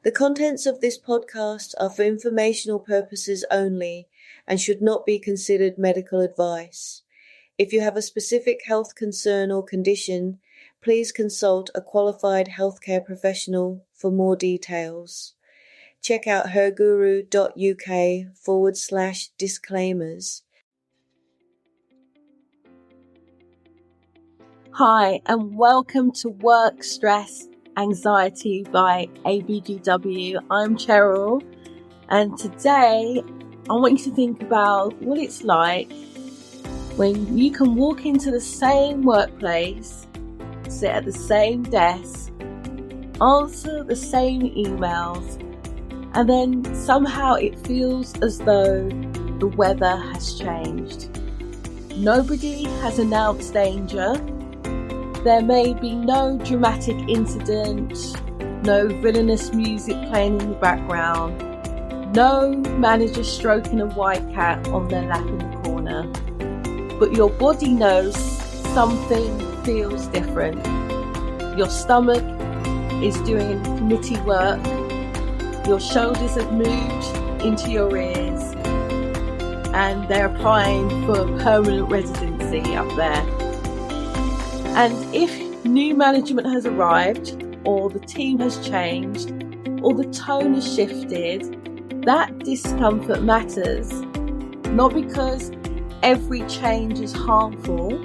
The contents of this podcast are for informational purposes only and should not be considered medical advice. If you have a specific health concern or condition, please consult a qualified healthcare professional for more details. Check out herguru.uk/disclaimers. Hi, and welcome to Work Stress Anxiety by ABGW. I'm Cheryl, and today I want you to think about what it's like when you can walk into the same workplace, sit at the same desk, answer the same emails, and then somehow it feels as though the weather has changed. Nobody has announced danger. There may be no dramatic incident, no villainous music playing in the background, no manager stroking a white cat on their lap in the corner. But your body knows something feels different. Your stomach is doing committee work. Your shoulders have moved into your ears, and they're applying for permanent residency up there. And if new management has arrived, or the team has changed, or the tone has shifted, that discomfort matters. Not because every change is harmful,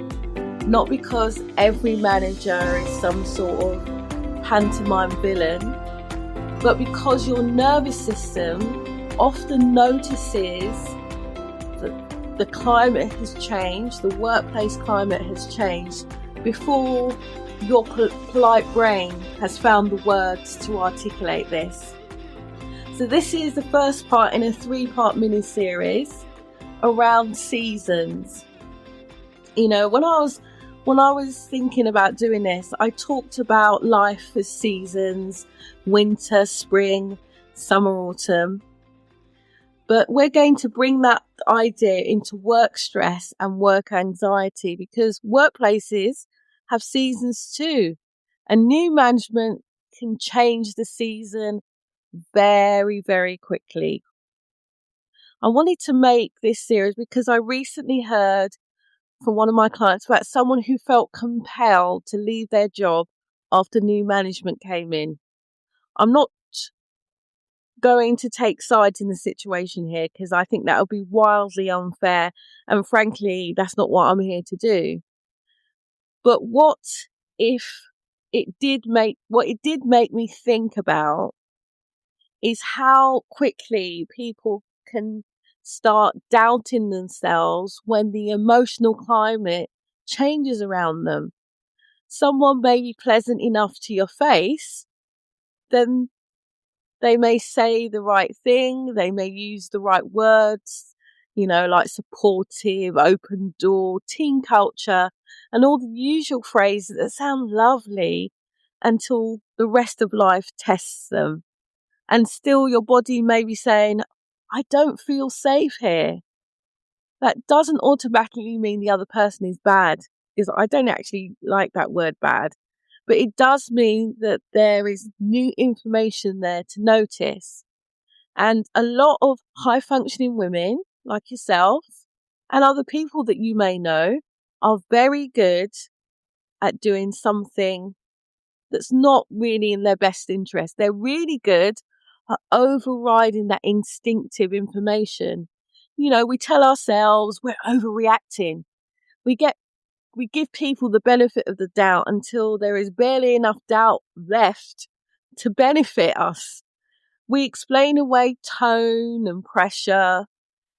not because every manager is some sort of pantomime villain, but because your nervous system often notices that the climate has changed, the workplace climate has changed, before your polite brain has found the words to articulate this. So this is the first part in a 3-part mini-series around seasons. You know, when I was thinking about doing this, I talked about life as seasons: winter, spring, summer, autumn. But we're going to bring that idea into work stress and work anxiety, because workplaces have seasons too, and new management can change the season very, very quickly. I wanted to make this series because I recently heard from one of my clients about someone who felt compelled to leave their job after new management came in. I'm not going to take sides in the situation here, because I think that would be wildly unfair, and frankly that's not what I'm here to do. But what it did make me think about is how quickly people can start doubting themselves when the emotional climate changes around them. Someone may be pleasant enough to your face, then they may say the right thing, they may use the right words, like supportive, open door, team culture, and all the usual phrases that sound lovely until the rest of life tests them. And still your body may be saying, I don't feel safe here. That doesn't automatically mean the other person is bad, because I don't actually like that word bad. But it does mean that there is new information there to notice. And a lot of high functioning women like yourself and other people that you may know are very good at doing something that's not really in their best interest. They're really good at overriding that instinctive information. We tell ourselves we're overreacting. We give people the benefit of the doubt until there is barely enough doubt left to benefit us. We explain away tone and pressure,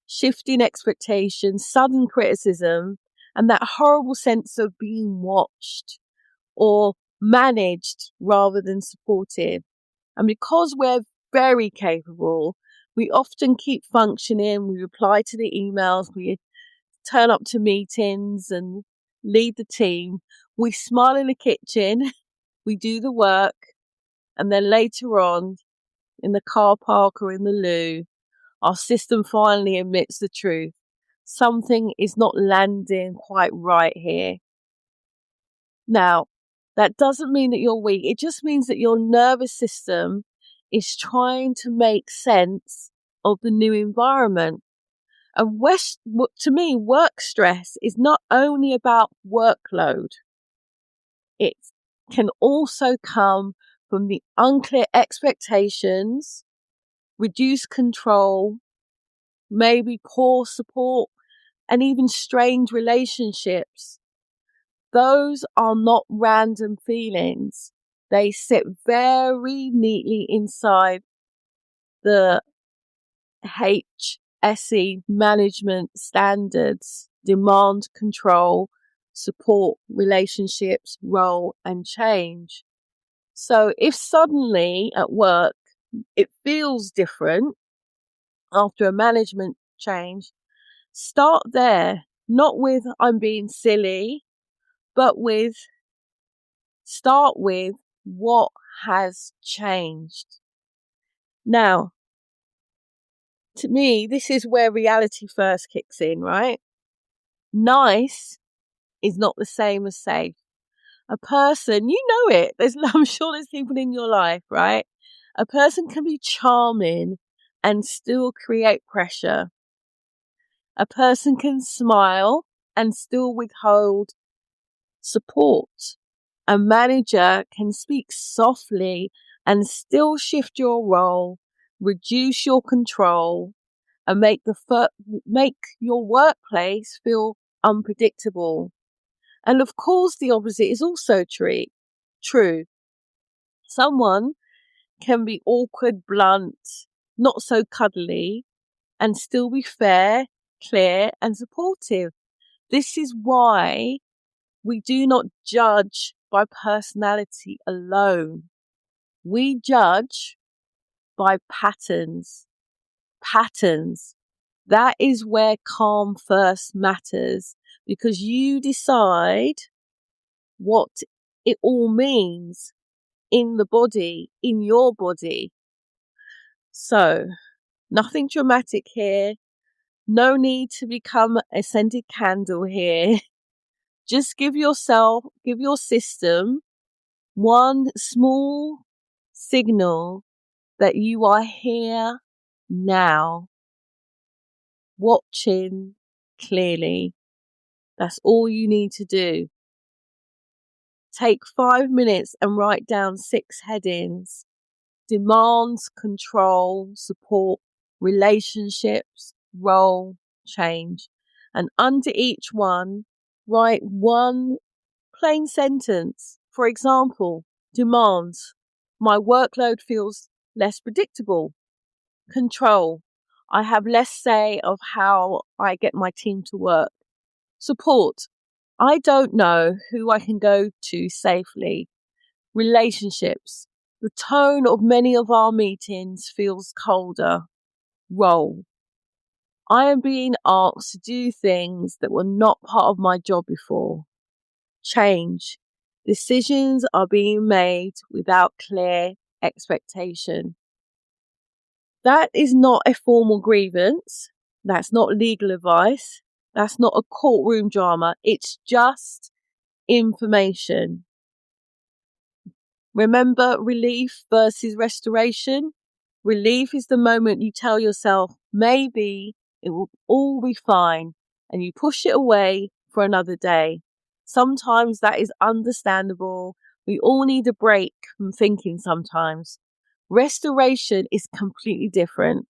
shifting expectations, sudden criticism, and that horrible sense of being watched or managed rather than supported. And because we're very capable, we often keep functioning. We reply to the emails, we turn up to meetings and lead the team. We smile in the kitchen, we do the work, and then later on, in the car park or in the loo, our system finally admits the truth. Something is not landing quite right here. Now, that doesn't mean that you're weak. It just means that your nervous system is trying to make sense of the new environment. And to me, work stress is not only about workload. It can also come from the unclear expectations, reduced control, maybe poor support, and even strained relationships. Those are not random feelings. They sit very neatly inside the HSE management standards: demand, control, support, relationships, role, and change. So if suddenly at work it feels different after a management change, start there, not with I'm being silly, but start with what has changed. Now, to me, this is where reality first kicks in, right? Nice is not the same as safe. A person, you know it. I'm sure there's people in your life, right? A person can be charming and still create pressure. A person can smile and still withhold support. A manager can speak softly and still shift your role, reduce your control, and make your workplace feel unpredictable. And of course, the opposite is also true. Someone can be awkward, blunt, not so cuddly, and still be fair, clear, and supportive. This is why we do not judge by personality alone. We judge by patterns. Patterns. That is where calm first matters, because you decide what it all means in the body, in your body. So, nothing dramatic here. No need to become a scented candle here. Just give your system one small signal that you are here now, watching clearly. That's all you need to do. Take 5 minutes and write down 6 headings: demands, control, support, relationships, role, change. And under each one, write one plain sentence. For example, demands: my workload feels less predictable. Control: I have less say of how I get my team to work. Support: I don't know who I can go to safely. Relationships: the tone of many of our meetings feels colder. Role: I am being asked to do things that were not part of my job before. Change: decisions are being made without clear expectation. That is not a formal grievance. That's not legal advice. That's not a courtroom drama. It's just information. Remember relief versus restoration? Relief is the moment you tell yourself, maybe it will all be fine, and you push it away for another day. Sometimes that is understandable. We all need a break from thinking sometimes. Restoration is completely different.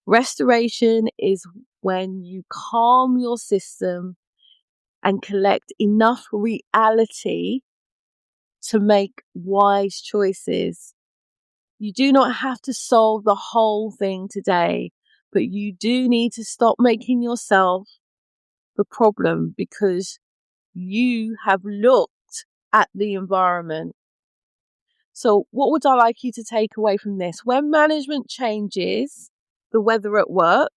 Restoration is when you calm your system and collect enough reality to make wise choices. You do not have to solve the whole thing today, but you do need to stop making yourself the problem, because you have looked at the environment. So what would I like you to take away from this? When management changes the weather at work,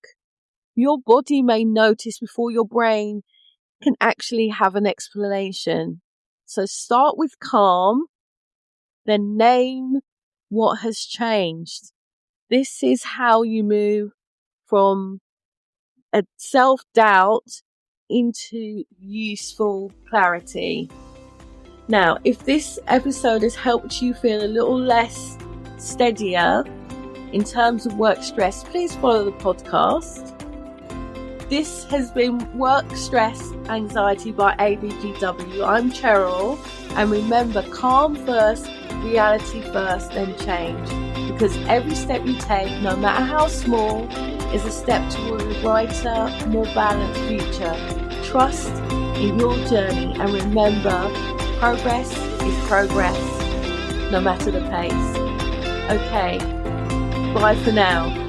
your body may notice before your brain can actually have an explanation. So start with calm, then name what has changed. This is how you move from a self-doubt into useful clarity. Now, if this episode has helped you feel a little less steadier in terms of work stress, please follow the podcast. This has been Work Stress Anxiety by ABGW. I'm Cheryl, and remember, calm first, reality first, then change. Because every step you take, no matter how small, is a step toward a brighter, more balanced future. Trust in your journey, and remember, progress is progress, no matter the pace. Okay, bye for now.